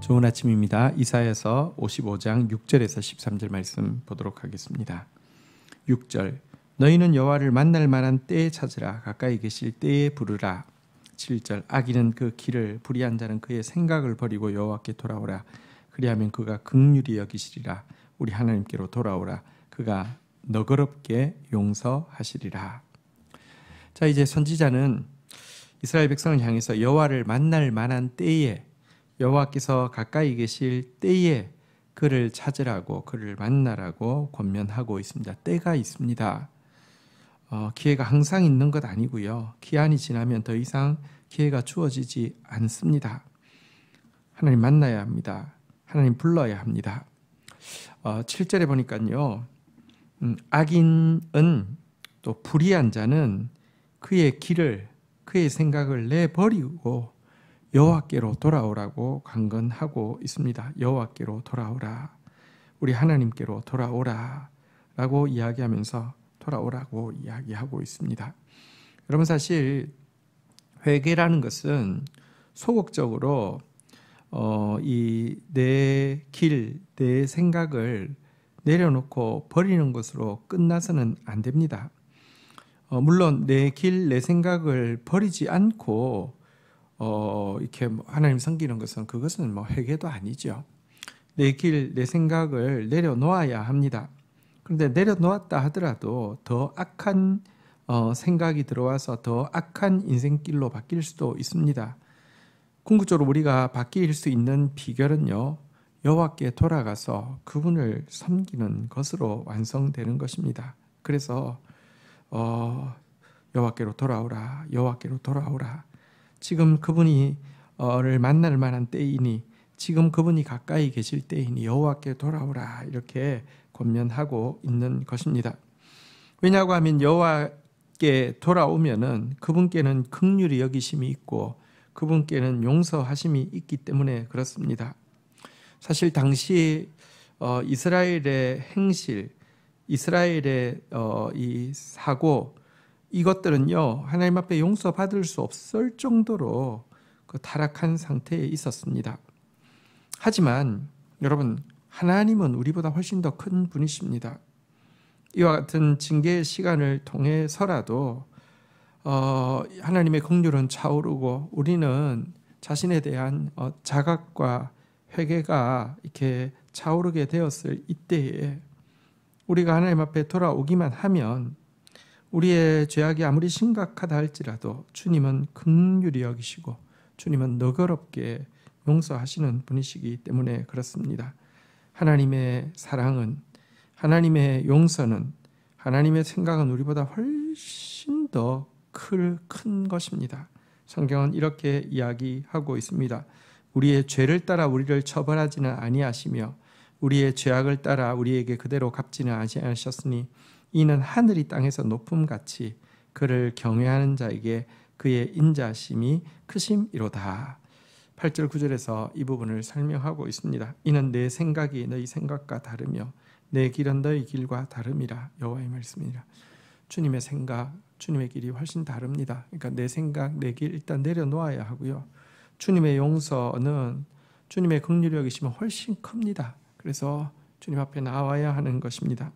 좋은 아침입니다. 이사야서 55장 6절에서 13절 말씀 보도록 하겠습니다. 6절 너희는 여호와를 만날 만한 때에 찾으라. 가까이 계실 때에 부르라. 7절 악인은 그 길을 불의한 자는 그의 생각을 버리고 여호와께 돌아오라. 그리하면 그가 긍휼히 여기시리라. 우리 하나님께로 돌아오라. 그가 너그럽게 용서하시리라. 자, 이제 선지자는 이스라엘 백성을 향해서 여호와를 만날 만한 때에, 여호와께서 가까이 계실 때에 그를 찾으라고, 그를 만나라고 권면하고 있습니다. 때가 있습니다. 기회가 항상 있는 것 아니고요. 기한이 지나면 더 이상 기회가 주어지지 않습니다. 하나님 만나야 합니다. 하나님 불러야 합니다. 7절에 보니까요. 악인은 또 불의한 자는 그의 길을, 그의 생각을 내버리고 여호와께로 돌아오라고 강건하고 있습니다. 여호와께로 돌아오라. 우리 하나님께로 돌아오라 라고 이야기하면서 돌아오라고 이야기하고 있습니다. 여러분, 사실 회개라는 것은 소극적으로 이 내 길, 내 생각을 내려놓고 버리는 것으로 끝나서는 안 됩니다. 물론 내 길, 내 생각을 버리지 않고 이렇게 하나님 섬기는 것은, 그것은 회개도 아니죠. 내 길, 내 생각을 내려놓아야 합니다. 그런데 내려놓았다 하더라도 더 악한 생각이 들어와서 더 악한 인생길로 바뀔 수도 있습니다. 궁극적으로 우리가 바뀔 수 있는 비결은요, 여호와께 돌아가서 그분을 섬기는 것으로 완성되는 것입니다. 그래서 여호와께로 돌아오라, 여호와께로 돌아오라. 지금 그분이 를 만날 만한 때이니, 지금 그분이 가까이 계실 때이니 여호와께 돌아오라, 이렇게 권면하고 있는 것입니다. 왜냐고 하면 여호와께 돌아오면은 그분께는 긍휼히 여기심이 있고 그분께는 용서하심이 있기 때문에 그렇습니다. 사실 당시 이스라엘의 행실, 이스라엘의 이 사고, 이것들은요 하나님 앞에 용서받을 수 없을 정도로 그 타락한 상태에 있었습니다. 하지만 여러분, 하나님은 우리보다 훨씬 더 큰 분이십니다. 이와 같은 징계의 시간을 통해서라도 하나님의 긍휼은 차오르고 우리는 자신에 대한 자각과 회개가 이렇게 차오르게 되었을 이때에 우리가 하나님 앞에 돌아오기만 하면 우리의 죄악이 아무리 심각하다 할지라도 주님은 긍휼히 여기시고 주님은 너그럽게 용서하시는 분이시기 때문에 그렇습니다. 하나님의 사랑은, 하나님의 용서는, 하나님의 생각은 우리보다 훨씬 더 큰 것입니다. 성경은 이렇게 이야기하고 있습니다. 우리의 죄를 따라 우리를 처벌하지는 아니하시며 우리의 죄악을 따라 우리에게 그대로 갚지는 아니하셨으니 이는 하늘이 땅에서 높음같이 그를 경외하는 자에게 그의 인자심이 크심이로다. 8절 9절에서 이 부분을 설명하고 있습니다. 이는 내 생각이 너희 생각과 다르며 내 길은 너희 길과 다름이라. 여호와의 말씀이라. 주님의 생각, 주님의 길이 훨씬 다릅니다. 그러니까 내 생각, 내 길 일단 내려놓아야 하고요. 주님의 용서는, 주님의 긍휼히 여기심은 훨씬 큽니다. 그래서 주님 앞에 나와야 하는 것입니다.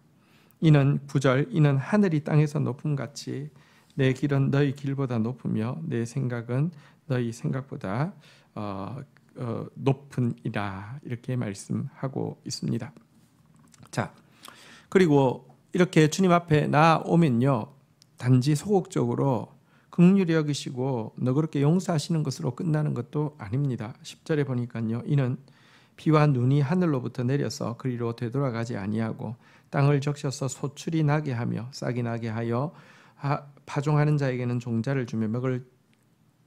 이는 9절, 이는 하늘이 땅에서 높음같이 내 길은 너희 길보다 높으며 내 생각은 너희 생각보다 높으니라. 이렇게 말씀하고 있습니다. 자, 그리고 이렇게 주님 앞에 나오면요, 단지 소극적으로 긍휼히 여기시고 너그럽게 용서하시는 것으로 끝나는 것도 아닙니다. 10절에 보니까요, 이는 비와 눈이 하늘로부터 내려서 그리로 되돌아가지 아니하고 땅을 적셔서 소출이 나게 하며 싹이 나게 하여 파종하는 자에게는 종자를 주며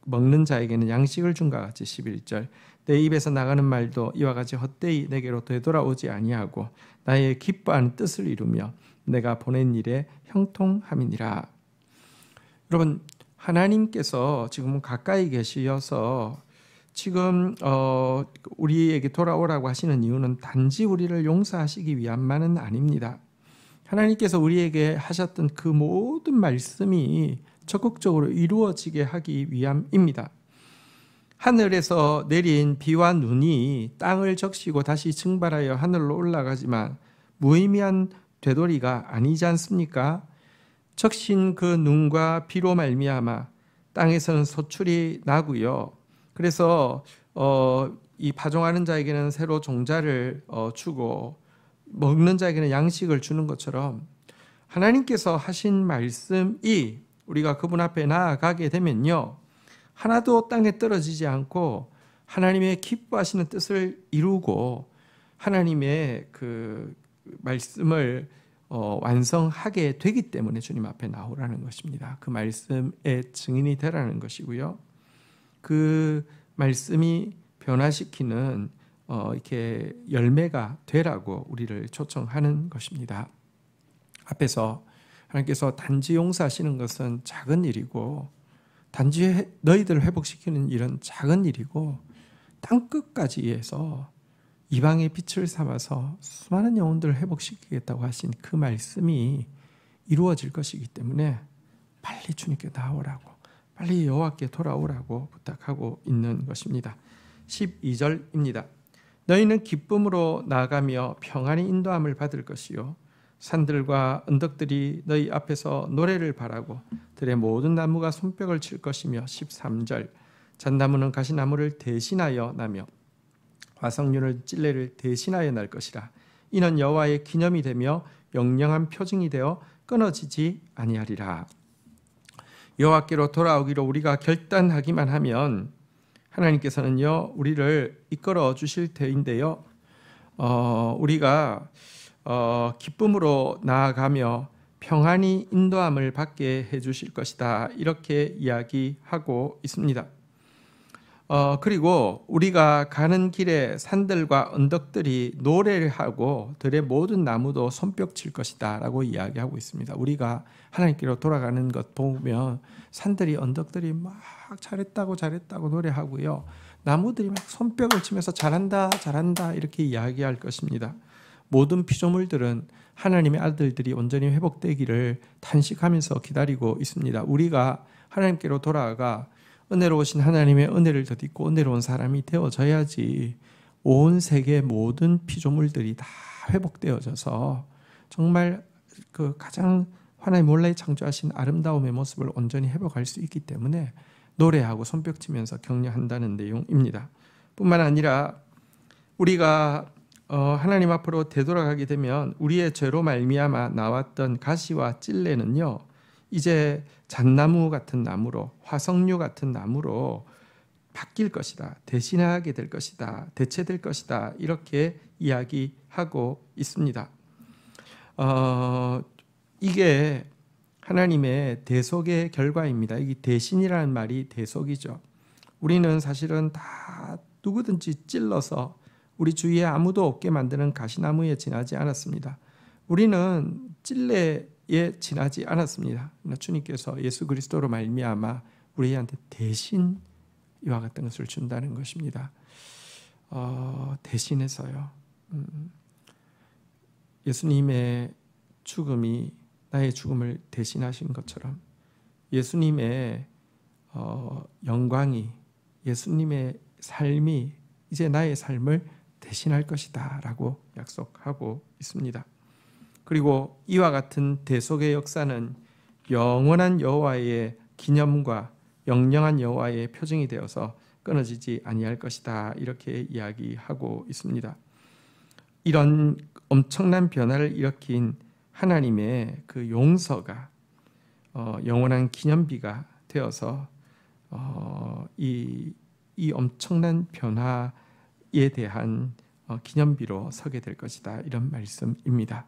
먹는 자에게는 양식을 준과 같이. 11절 내 입에서 나가는 말도 이와 같이 헛되이 내게로 되돌아오지 아니하고 나의 기뻐하는 뜻을 이루며 내가 보낸 일에 형통함이니라. 여러분, 하나님께서 지금 가까이 계시어서 지금 우리에게 돌아오라고 하시는 이유는 단지 우리를 용서하시기 위함만은 아닙니다. 하나님께서 우리에게 하셨던 그 모든 말씀이 적극적으로 이루어지게 하기 위함입니다. 하늘에서 내린 비와 눈이 땅을 적시고 다시 증발하여 하늘로 올라가지만 무의미한 되돌이가 아니지 않습니까? 적신 그 눈과 비로 말미암아 땅에서는 소출이 나고요. 그래서 이 파종하는 자에게는 새로 종자를 주고 먹는 자에게는 양식을 주는 것처럼 하나님께서 하신 말씀이 우리가 그분 앞에 나아가게 되면요, 하나도 땅에 떨어지지 않고 하나님의 기뻐하시는 뜻을 이루고 하나님의 그 말씀을 완성하게 되기 때문에 주님 앞에 나오라는 것입니다. 그 말씀의 증인이 되라는 것이고요. 그 말씀이 변화시키는 이렇게 열매가 되라고 우리를 초청하는 것입니다. 앞에서 하나님께서 단지 용서하시는 것은 작은 일이고, 단지 너희들을 회복시키는 일은 작은 일이고, 땅끝까지 해서 이방의 빛을 삼아서 수많은 영혼들을 회복시키겠다고 하신 그 말씀이 이루어질 것이기 때문에 빨리 주님께 나오라고, 빨리 여호와께 돌아오라고 부탁하고 있는 것입니다. 12절입니다. 너희는 기쁨으로 나아가며 평안히 인도함을 받을 것이요, 산들과 언덕들이 너희 앞에서 노래를 바라고 들의 모든 나무가 손뼉을 칠 것이며 13절 잣나무는 가시나무를 대신하여 나며 화석류는 찔레를 대신하여 날 것이라. 이는 여호와의 기념이 되며 영영한 표징이 되어 끊어지지 아니하리라. 여호와께로 돌아오기로 우리가 결단하기만 하면 하나님께서는요 우리를 이끌어 주실 터인데요, 우리가 기쁨으로 나아가며 평안히 인도함을 받게 해주실 것이다, 이렇게 이야기하고 있습니다. 그리고 우리가 가는 길에 산들과 언덕들이 노래를 하고 들의 모든 나무도 손뼉칠 것이다 라고 이야기하고 있습니다. 우리가 하나님께로 돌아가는 것 보면 산들이 언덕들이 막 잘했다고 노래하고요, 나무들이 막 손뼉을 치면서 잘한다 이렇게 이야기할 것입니다. 모든 피조물들은 하나님의 아들들이 온전히 회복되기를 탄식하면서 기다리고 있습니다. 우리가 하나님께로 돌아가 은혜로우신 하나님의 은혜를 덧입고 은혜로운 사람이 되어져야지 온 세계 모든 피조물들이 다 회복되어져서 정말 그 가장 하나님 몰래 창조하신 아름다움의 모습을 온전히 회복할 수 있기 때문에 노래하고 손뼉치면서 격려한다는 내용입니다. 뿐만 아니라 우리가 하나님 앞으로 되돌아가게 되면 우리의 죄로 말미암아 나왔던 가시와 찔레는요 이제 잣나무 같은 나무로, 화석류 같은 나무로 바뀔 것이다, 대신하게 될 것이다, 대체될 것이다, 이렇게 이야기하고 있습니다. 이게 하나님의 대속의 결과입니다. 이 대신이라는 말이 대속이죠. 우리는 사실은 다 누구든지 찔러서 우리 주위에 아무도 없게 만드는 가시나무에 지나지 않았습니다. 우리는 찔레에 지나지 않았습니다. 주님께서 예수 그리스도로 말미암아 우리한테 대신 이와 같은 것을 준다는 것입니다. 대신해서요. 예수님의 죽음이 나의 죽음을 대신하신 것처럼 예수님의 영광이, 예수님의 삶이 이제 나의 삶을 대신할 것이다 라고 약속하고 있습니다. 그리고 이와 같은 대속의 역사는 영원한 여호와의 기념과 영영한 여호와의 표징이 되어서 끊어지지 아니할 것이다, 이렇게 이야기하고 있습니다. 이런 엄청난 변화를 일으킨 하나님의 그 용서가 영원한 기념비가 되어서 이 엄청난 변화에 대한 기념비로 서게 될 것이다, 이런 말씀입니다.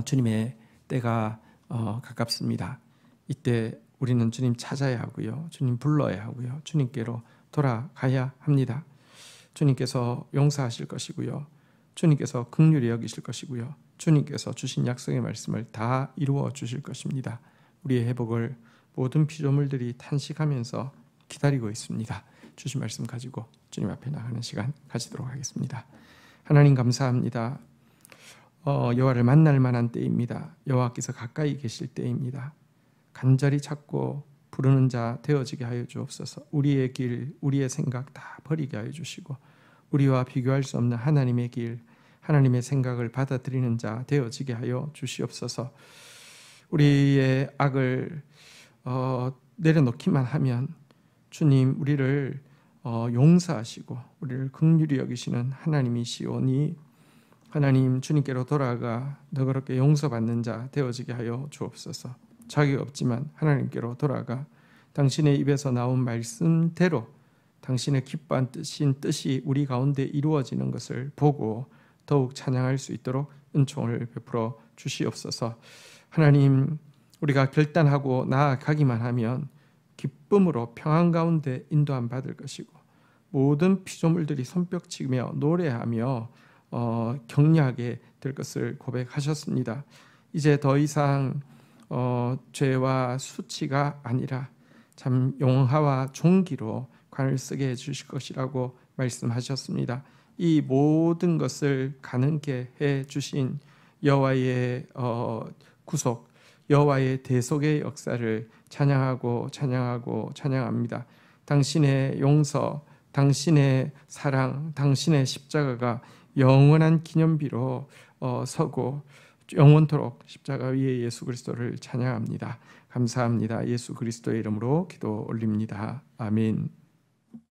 주님의 때가 가깝습니다. 이때 우리는 주님 찾아야 하고요, 주님 불러야 하고요, 주님께로 돌아가야 합니다. 주님께서 용서하실 것이고요, 주님께서 긍휼히 여기실 것이고요, 주님께서 주신 약속의 말씀을 다 이루어 주실 것입니다. 우리의 회복을 모든 피조물들이 탄식하면서 기다리고 있습니다. 주신 말씀 가지고 주님 앞에 나가는 시간 가지도록 하겠습니다. 하나님 감사합니다. 여호와를 만날 만한 때입니다. 여호와께서 가까이 계실 때입니다. 간절히 찾고 부르는 자 되어지게 하여 주옵소서. 우리의 길, 우리의 생각 다 버리게 하여 주시고 우리와 비교할 수 없는 하나님의 길, 하나님의 생각을 받아들이는 자 되어지게 하여 주시옵소서. 우리의 악을 내려놓기만 하면 주님 우리를 용서하시고 우리를 긍휼히 여기시는 하나님이시오니 하나님 주님께로 돌아가 너그럽게 용서받는 자 되어지게 하여 주옵소서. 자격 없지만 하나님께로 돌아가 당신의 입에서 나온 말씀대로 당신의 기뻐한 뜻이 우리 가운데 이루어지는 것을 보고 더욱 찬양할 수 있도록 은총을 베풀어 주시옵소서. 하나님 우리가 결단하고 나아가기만 하면 기쁨으로 평안 가운데 인도함 받을 것이고 모든 피조물들이 손뼉치며 노래하며 격려하게 될 것을 고백하셨습니다. 이제 더 이상 죄와 수치가 아니라 참 용화와 존귀로 관을 쓰게 해주실 것이라고 말씀하셨습니다. 이 모든 것을 가능케 해주신 여호와의 구속, 여호와의 대속의 역사를 찬양하고 찬양합니다. 당신의 용서, 당신의 사랑, 당신의 십자가가 영원한 기념비로 서고 영원토록 십자가 위에 예수 그리스도를 찬양합니다. 감사합니다. 예수 그리스도의 이름으로 기도 올립니다. 아멘.